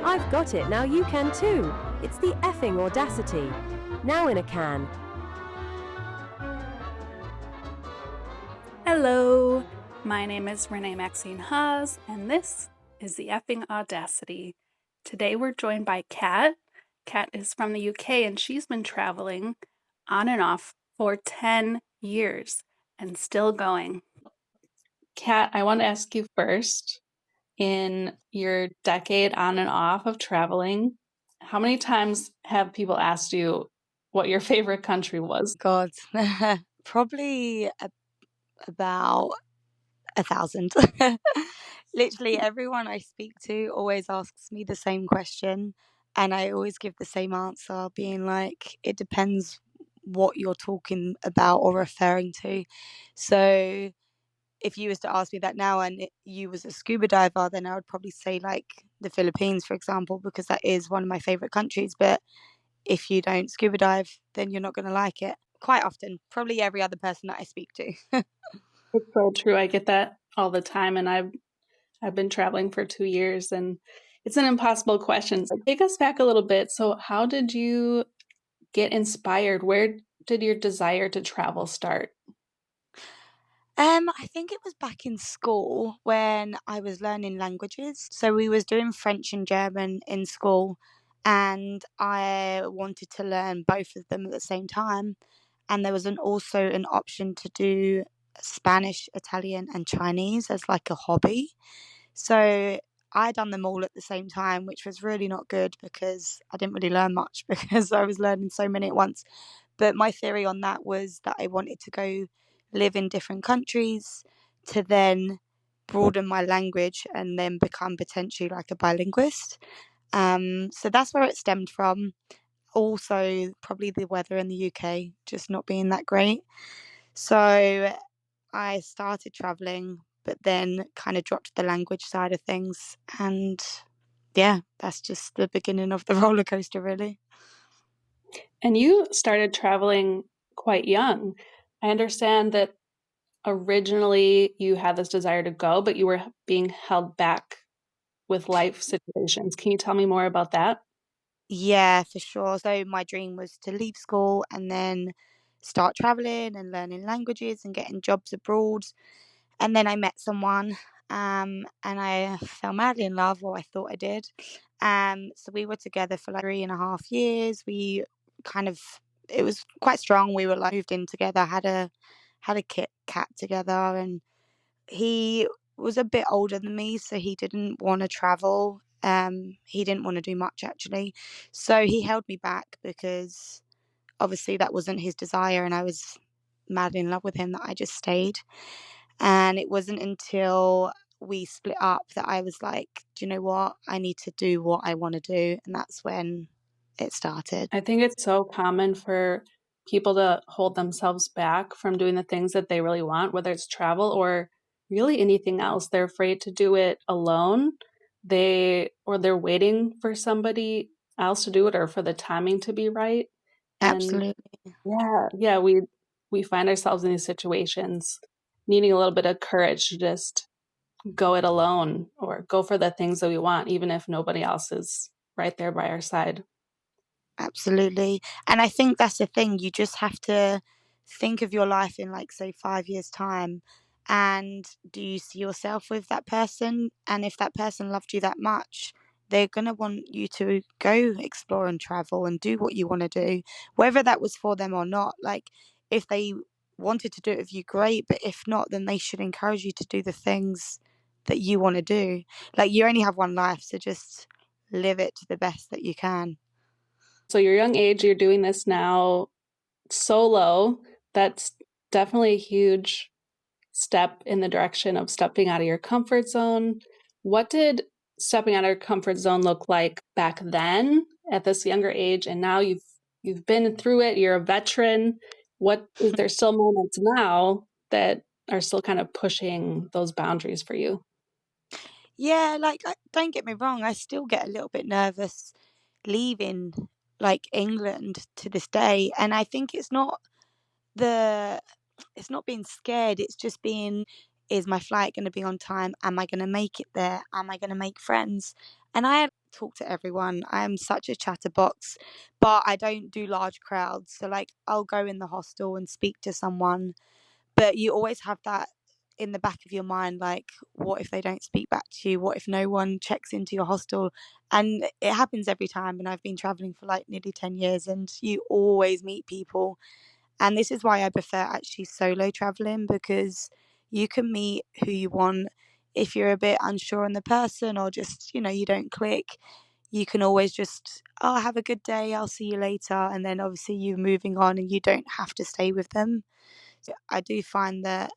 I've got it, now you can too. It's the effing audacity. Now in a can. Hello, my name is Renee Maxine Haas, and this is the effing audacity. Today we're joined by Kat. Kat is from the UK and she's been traveling on and off for 10 years and still going. Kat, I want to ask you first, in your decade on and off of traveling, how many times have people asked you what your favorite country was? God, probably about 1,000. Literally everyone I speak to always asks me the same question, and I always give the same answer, being like, it depends what you're talking about or referring to. So if you was to ask me that now and you was a scuba diver, then I would probably say like the Philippines, for example, because that is one of my favorite countries. But if you don't scuba dive, then you're not going to like it. Quite often, probably every other person that I speak to. It's so true. I get that all the time, and I've been traveling for 2 years, and it's an impossible question. So take us back a little bit. So, how did you get inspired? Where did your desire to travel start? I think it was back in school when I was learning languages. So we was doing French and German in school, and I wanted to learn both of them at the same time. And there was also an option to do Spanish, Italian, and Chinese as like a hobby. So I done them all at the same time, which was really not good because I didn't really learn much because I was learning so many at once. But my theory on that was that I wanted to go live in different countries to then broaden my language and then become potentially like a bilinguist. So that's where it stemmed from. Also, probably the weather in the UK just not being that great. So I started traveling, but then kind of dropped the language side of things. And yeah, that's just the beginning of the roller coaster, really. And you started traveling quite young. I understand that originally you had this desire to go, but you were being held back with life situations. Can you tell me more about that? Yeah, for sure. So my dream was to leave school and then start traveling and learning languages and getting jobs abroad. And then I met someone, and I fell madly in love, or I thought I did. So we were together for like 3.5 years. We kind of it was quite strong. We were like moved in together, had a cat together, and he was a bit older than me, so he didn't want to travel. He didn't want to do much actually. So he held me back because obviously that wasn't his desire, and I was madly in love with him that I just stayed. And it wasn't until we split up that I was like, do you know what? I need to do what I want to do. And that's when it started. I think it's so common for people to hold themselves back from doing the things that they really want, whether it's travel or really anything else. They're afraid to do it alone. They're waiting for somebody else to do it or for the timing to be right. And Absolutely. yeah, we find ourselves in these situations needing a little bit of courage to just go it alone or go for the things that we want, even if nobody else is right there by our side. Absolutely. And I think that's the thing. You just have to think of your life in, like, say, 5 years' time. And do you see yourself with that person? And if that person loved you that much, they're going to want you to go explore and travel and do what you want to do, whether that was for them or not. Like, if they wanted to do it with you, great. But if not, then they should encourage you to do the things that you want to do. Like, you only have one life, so just live it to the best that you can. So your young age, you're doing this now solo. That's definitely a huge step in the direction of stepping out of your comfort zone. What did stepping out of your comfort zone look like back then at this younger age? And now you've been through it, you're a veteran. What is there still moments now that are still kind of pushing those boundaries for you? Yeah, like, don't get me wrong, I still get a little bit nervous leaving, like, England to this day, and I think the it's not being scared, it's just being, "Is my flight gonna be on time? Am I gonna make it there? Am I gonna make friends?" And I had talk to everyone. I'm such a chatterbox, but I don't do large crowds. So like I'll go in the hostel and speak to someone, but you always have that in the back of your mind, like what if they don't speak back to you? What if no one checks into your hostel? And it happens every time. And I've been traveling for like nearly 10 years, and you always meet people. And this is why I prefer actually solo traveling, because you can meet who you want. If you're a bit unsure on the person, or just, you don't click, you can always just, oh, have a good day, I'll see you later. And then obviously you're moving on and you don't have to stay with them. I do find that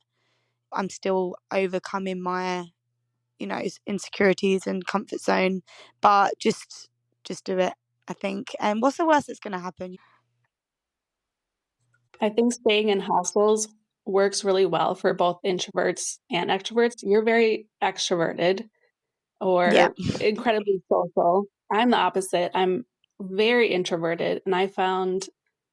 I'm still overcoming my, insecurities and comfort zone, but just do it, I think. And what's the worst that's going to happen? I think staying in hostels works really well for both introverts and extroverts. You're very extroverted Yeah. or incredibly social. I'm the opposite. I'm very introverted, and I found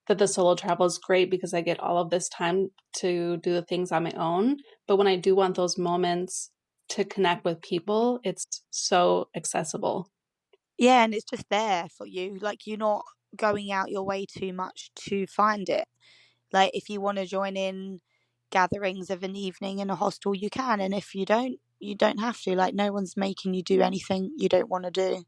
that the solo travel is great because I get all of this time to do the things on my own. But when I do want those moments to connect with people, it's so accessible. Yeah, and it's just there for you. Like you're not going out your way too much to find it. Like if you want to join in gatherings of an evening in a hostel, you can, and if you don't have to. Like no one's making you do anything you don't want to do.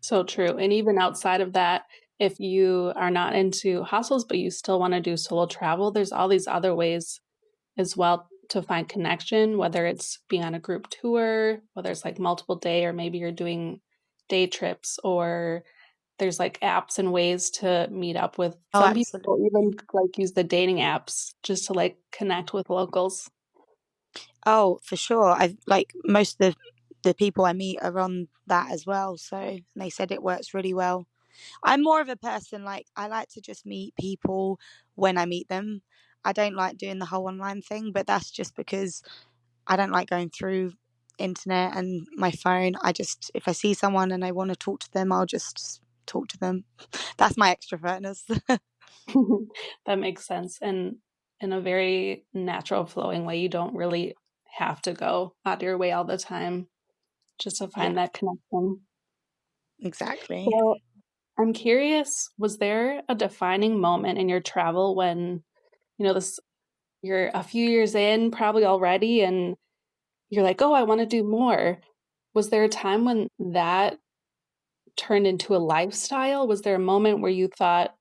So true. And even outside of that, if you are not into hostels, but you still want to do solo travel, there's all these other ways as well to find connection, whether it's being on a group tour, whether it's like multiple day, or maybe you're doing day trips, or there's like apps and ways to meet up with Oh, some people, absolutely. even like use the dating apps just to like connect with locals. Oh, for sure. I like most of the people I meet are on that as well. So they said it works really well. I'm more of a person, like I like to just meet people when I meet them. I don't like doing the whole online thing, but that's just because I don't like going through internet and my phone. I just, if I see someone and I want to talk to them, I'll just talk to them. That's my extrovertness. That makes sense. And in a very natural flowing way, you don't really have to go out of your way all the time just to Yeah, find that connection. exactly. So I'm curious, was there a defining moment in your travel when, this you're a few years in probably already and you're like, "Oh, I want to do more." Was there a time when that turned into a lifestyle? Was there a moment where you thought,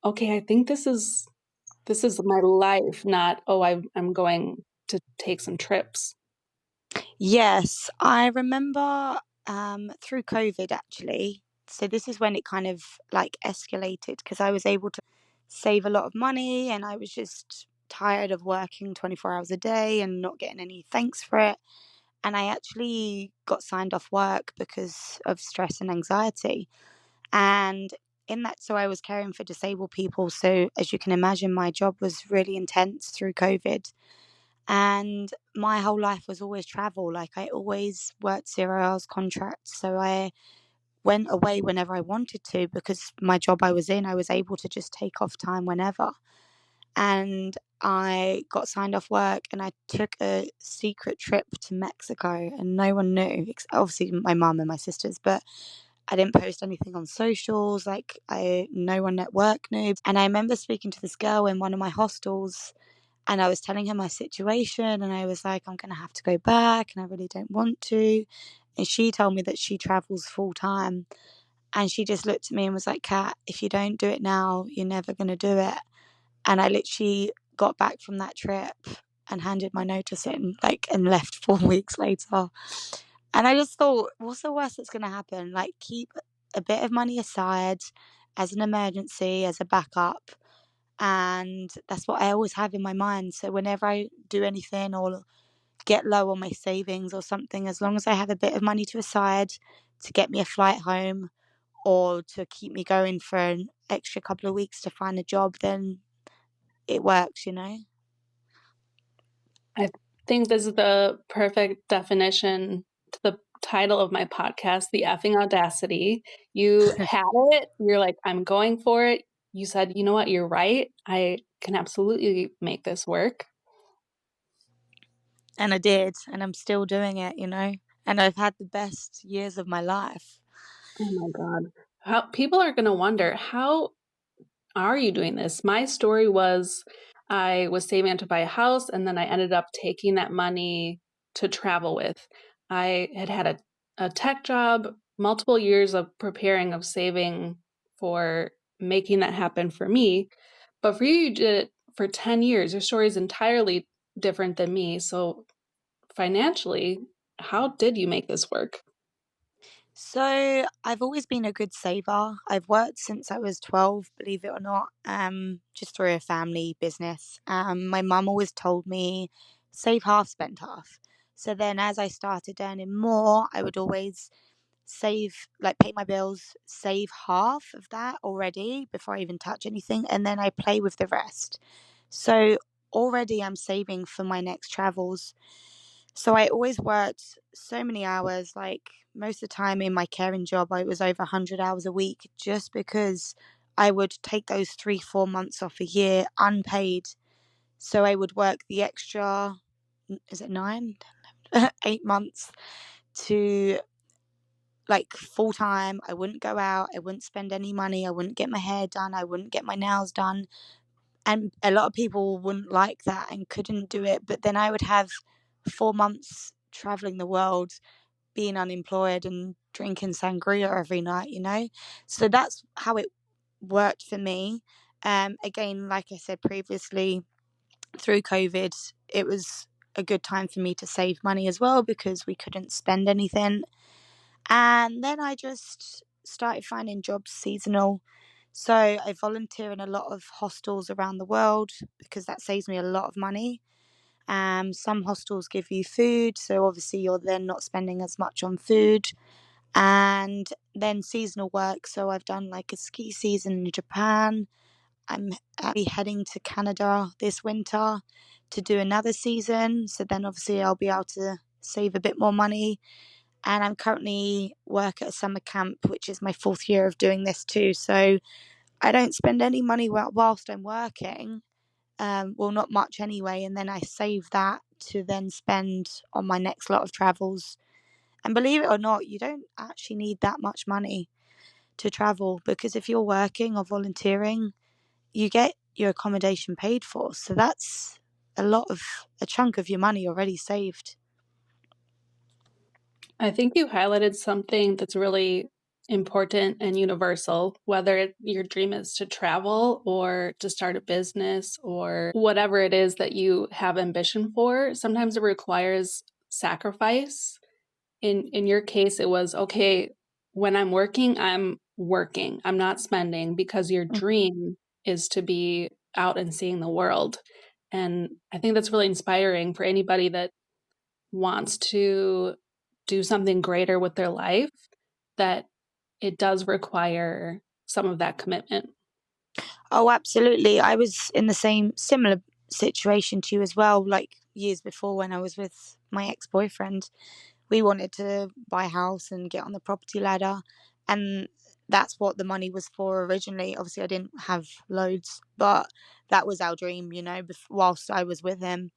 "Okay, I think this is my life, not, oh, I'm going to take some trips." Yes, I remember through COVID actually. So this is when it kind of like escalated because I was able to save a lot of money and I was just tired of working 24 hours a day and not getting any thanks for it. And I actually got signed off work because of stress and anxiety. And in that, so I was caring for disabled people. So as you can imagine, my job was really intense through COVID. And my whole life was always travel. Like I always worked 0 hours contracts. So I went away whenever I wanted to because my job I was in, I was able to just take off time whenever. And I got signed off work and I took a secret trip to Mexico and no one knew. Obviously my mum and my sisters, but I didn't post anything on socials. Like I no one at work knew. And I remember speaking to this girl in one of my hostels and I was telling her my situation and I was like, I'm gonna have to go back and I really don't want to. And she told me that she travels full time. And she just looked at me and was like, Kat, if you don't do it now, you're never gonna do it. And I literally got back from that trip and handed my notice in, like, and left 4 weeks later. And I just thought, what's the worst that's going to happen? Like, keep a bit of money aside as an emergency, as a backup. And that's what I always have in my mind. So whenever I do anything or get low on my savings or something, as long as I have a bit of money to aside to get me a flight home or to keep me going for an extra couple of weeks to find a job, then it works, you know? I think this is the perfect definition to the title of my podcast, The Effing Audacity. You had it. You're like, I'm going for it. You said, you know what? You're right. I can absolutely make this work. And I did, and I'm still doing it, you know? And I've had the best years of my life. Oh my God. How people are going to wonder, how are you doing this? My story was I was saving to buy a house and then I ended up taking that money to travel with. I had a tech job, multiple years of preparing, of saving for making that happen for me. But for you, you did it for 10 years. Your story is entirely different than me. So financially, how did you make this work? So I've always been a good saver. I've worked since I was 12, believe it or not, just through a family business. My mum always told me, save half, spend half. So then as I started earning more, I would always save, like pay my bills, save half of that already before I even touch anything, and then I play with the rest. So already I'm saving for my next travels. So I always worked so many hours, like most of the time in my caring job, I was over 100 hours a week just because I would take those 3, 4 months off a year unpaid. So I would work the extra, is it nine, 8 months to like full time. I wouldn't go out, I wouldn't spend any money, I wouldn't get my hair done, I wouldn't get my nails done. And a lot of people wouldn't like that and couldn't do it. But then I would have 4 months traveling the world, being unemployed and drinking sangria every night, you know? So that's how it worked for me. Again, like I said previously, through COVID, it was a good time for me to save money as well because we couldn't spend anything. And then I just started finding jobs seasonal. So I volunteer in a lot of hostels around the world because that saves me a lot of money. Some hostels give you food, so obviously you're then not spending as much on food. And then seasonal work. So I've done like a ski season in Japan. I'm actually heading to Canada this winter to do another season. So then obviously I'll be able to save a bit more money. And I'm currently work at a summer camp, which is my fourth year of doing this too. So I don't spend any money whilst I'm working. Well, not much anyway. And then I save that to then spend on my next lot of travels. And believe it or not, you don't actually need that much money to travel because if you're working or volunteering, you get your accommodation paid for. So that's a chunk of your money already saved. I think you highlighted something that's really important and universal, whether your dream is to travel or to start a business or whatever it is that you have ambition for. Sometimes it requires sacrifice. In your case, it was okay, when I'm working, I'm working. I'm not spending because your Mm. dream is to be out and seeing the world. And I think that's really inspiring for anybody that wants to do something greater with their life, that it does require some of that commitment. Oh, absolutely. I was in the same similar situation to you as well, like years before when I was with my ex boyfriend. We wanted to buy a house and get on the property ladder. And that's what the money was for originally. Obviously, I didn't have loads, but that was our dream, whilst I was with him.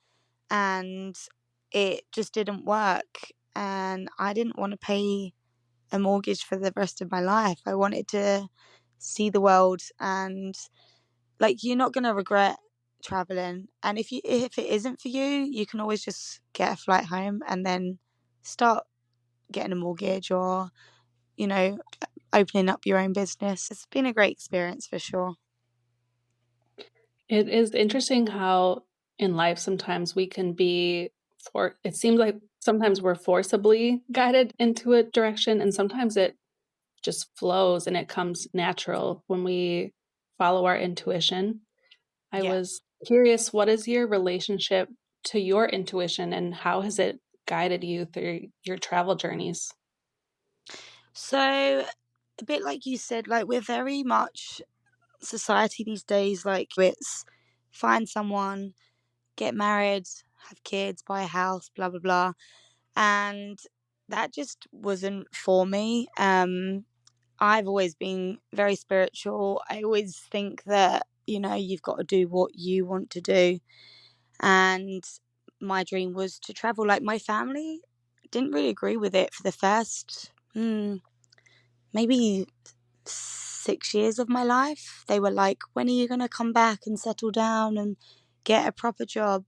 And it just didn't work. And I didn't want to pay a mortgage for the rest of my life. I wanted to see the world and like you're not gonna regret traveling. And if it isn't for you, you can always just get a flight home and then start getting a mortgage or, you know, opening up your own business. It's been a great experience for sure. It is interesting how in life sometimes we can be it seems like sometimes we're forcibly guided into a direction, and sometimes it just flows and it comes natural when we follow our intuition. I Yeah. was curious, what is your relationship to your intuition and how has it guided you through your travel journeys? So a bit like you said, like we're very much society these days, like it's find someone, get married, have kids, buy a house, blah blah blah. And that just wasn't for me. I've always been very spiritual. I always think that, you've got to do what you want to do. And my dream was to travel. Like my family didn't really agree with it for the first maybe 6 years of my life. They were like, when are you going to come back and settle down and get a proper job?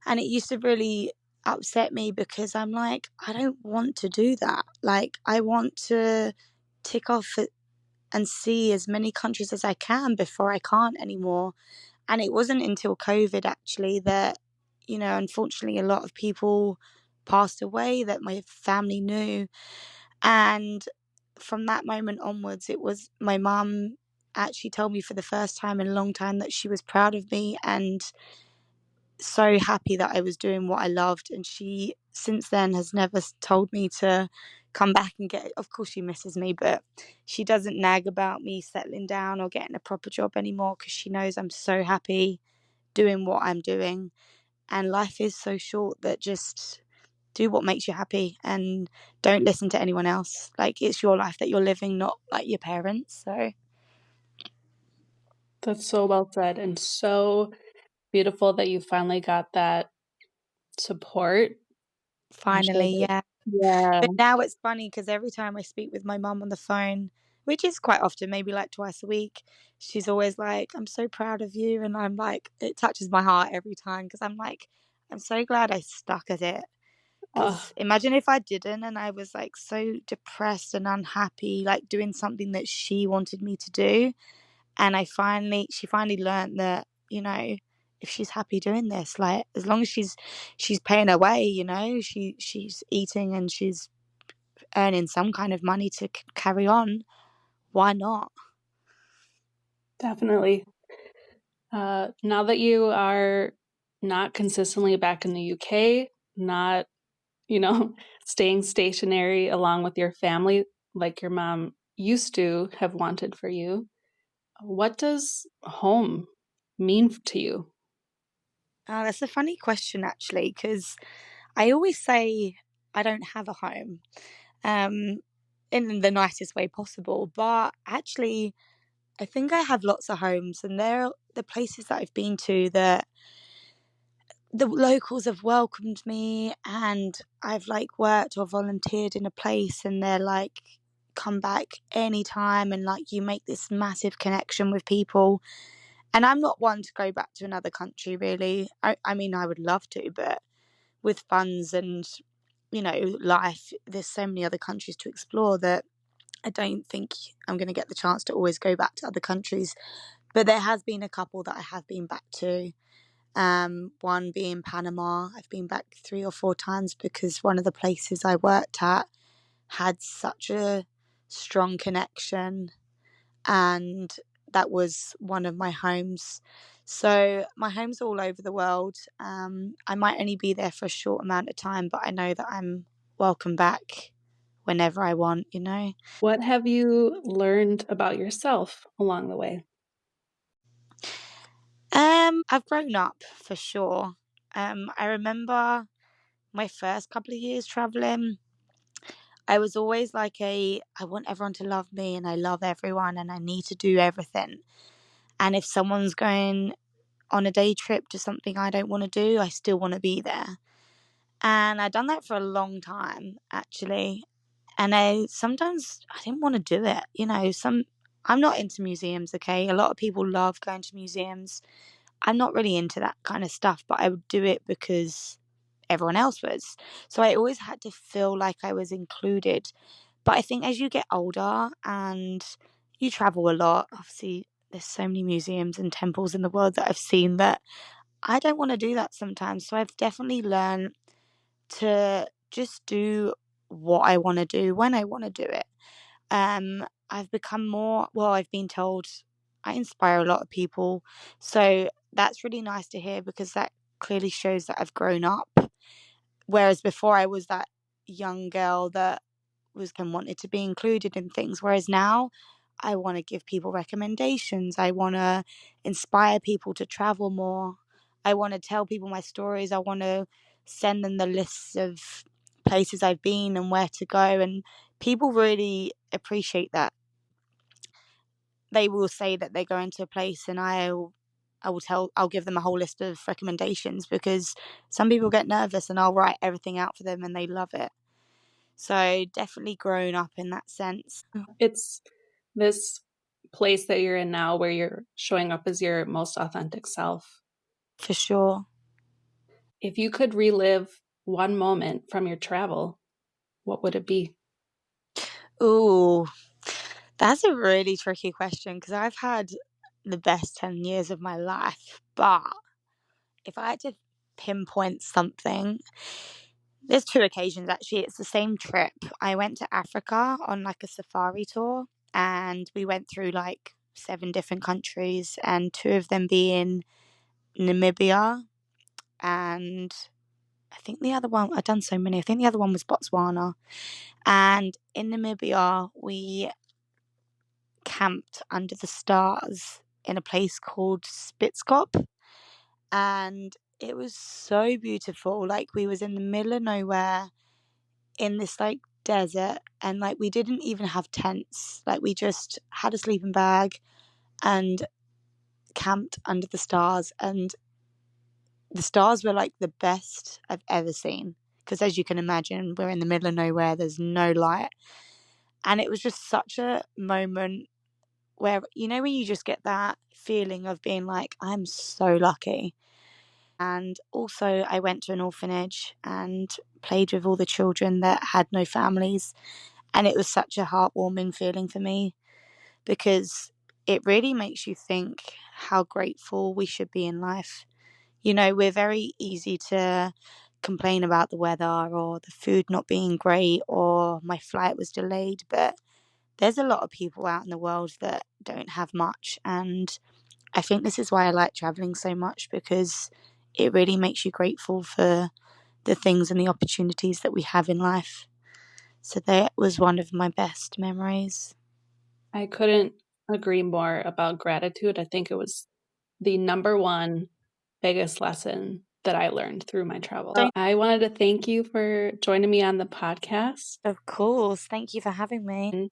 And it used to really upset me because I'm like, I don't want to do that. Like, I want to tick off and see as many countries as I can before I can't anymore. And it wasn't until COVID actually that, unfortunately, a lot of people passed away that my family knew. And from that moment onwards, it was my mum actually told me for the first time in a long time that she was proud of me and so happy that I was doing what I loved. And she, since then, has never told me to come back and get it. Of course, she misses me, but she doesn't nag about me settling down or getting a proper job anymore because she knows I'm so happy doing what I'm doing. And life is so short that just do what makes you happy and don't listen to anyone else. Like, it's your life that you're living, not like your parents. So That's so well said and so beautiful that you finally got that support. I'm sure finally, that, yeah. yeah. But now it's funny because every time I speak with my mum on the phone, which is quite often, maybe like twice a week, she's always like, I'm so proud of you. And I'm like, it touches my heart every time because I'm like, I'm so glad I stuck at it. Oh, Because imagine if I didn't and I was like so depressed and unhappy, like doing something that she wanted me to do. And she finally learned that, if she's happy doing this, like as long as she's paying her way, she's eating and she's earning some kind of money to carry on, why not? definitely. Now that you are not consistently back in the UK, not, staying stationary along with your family like your mom used to have wanted for you, what does home mean to you? That's a funny question actually, because I always say I don't have a home, um, in the nicest way possible. But actually, I think I have lots of homes, and they're the places that I've been to that the locals have welcomed me, and I've like worked or volunteered in a place, and they're like, come back anytime, and like you make this massive connection with people. And I'm not one to go back to another country, really. I mean, I would love to, but with funds and, life, there's so many other countries to explore that I don't think I'm going to get the chance to always go back to other countries. But there has been a couple that I have been back to. One being Panama. I've been back 3 or 4 times because one of the places I worked at had such a strong connection, and that was one of my homes. So my home's all over the world. I might only be there for a short amount of time, but I know that I'm welcome back whenever I want. What have you learned about yourself along the way? I've grown up for sure. I remember my first couple of years traveling. I was always like I want everyone to love me and I love everyone and I need to do everything. And if someone's going on a day trip to something I don't want to do, I still want to be there. And I'd done that for a long time, actually. And I didn't want to do it. I'm not into museums, okay? A lot of people love going to museums. I'm not really into that kind of stuff, but I would do it because everyone else was. So I always had to feel like I was included. But I think as you get older and you travel a lot, obviously there's so many museums and temples in the world that I've seen that I don't want to do that sometimes. So I've definitely learned to just do what I want to do when I want to do it. I've become more, well, I've been told I inspire a lot of people. So that's really nice to hear because that clearly shows that I've grown up. Whereas before I was that young girl that was and wanted to be included in things. Whereas now I want to give people recommendations. I want to inspire people to travel more. I want to tell people my stories. I want to send them the lists of places I've been and where to go. And people really appreciate that. They will say that they're going to a place and I'll give them a whole list of recommendations because some people get nervous and I'll write everything out for them and they love it. So definitely grown up in that sense. It's this place that you're in now where you're showing up as your most authentic self. For sure. If you could relive one moment from your travel, what would it be? Ooh, that's a really tricky question because I've had the best 10 years of my life. But if I had to pinpoint something, there's two occasions actually. It's the same trip. I went to Africa on like a safari tour and we went through like 7 different countries and 2 of them being Namibia and I think the other one, I've done so many. I think the other one was Botswana. And in Namibia, we camped under the stars in a place called Spitzkop. And it was so beautiful. Like we was in the middle of nowhere in this like desert and like we didn't even have tents. Like we just had a sleeping bag and camped under the stars and the stars were like the best I've ever seen because as you can imagine we're in the middle of nowhere, there's no light, and it was just such a moment where you know when you just get that feeling of being like I'm so lucky. And also I went to an orphanage and played with all the children that had no families, and it was such a heartwarming feeling for me because it really makes you think how grateful we should be in life. You know, we're very easy to complain about the weather or the food not being great or my flight was delayed, but there's a lot of people out in the world that don't have much. And I think this is why I like traveling so much because it really makes you grateful for the things and the opportunities that we have in life. So that was one of my best memories. I couldn't agree more about gratitude. I think it was the number one biggest lesson that I learned through my travel. So, I wanted to thank you for joining me on the podcast. of course. Thank you for having me.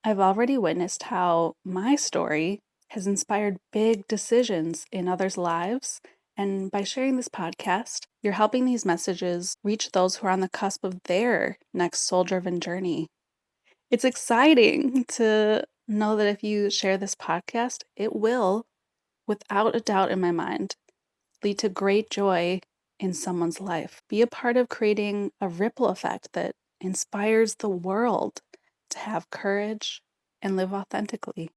I've already witnessed how my story has inspired big decisions in others' lives. And by sharing this podcast, you're helping these messages reach those who are on the cusp of their next soul driven journey. It's exciting to know that if you share this podcast, it will, without a doubt in my mind, lead to great joy in someone's life. Be a part of creating a ripple effect that inspires the world to have courage and live authentically.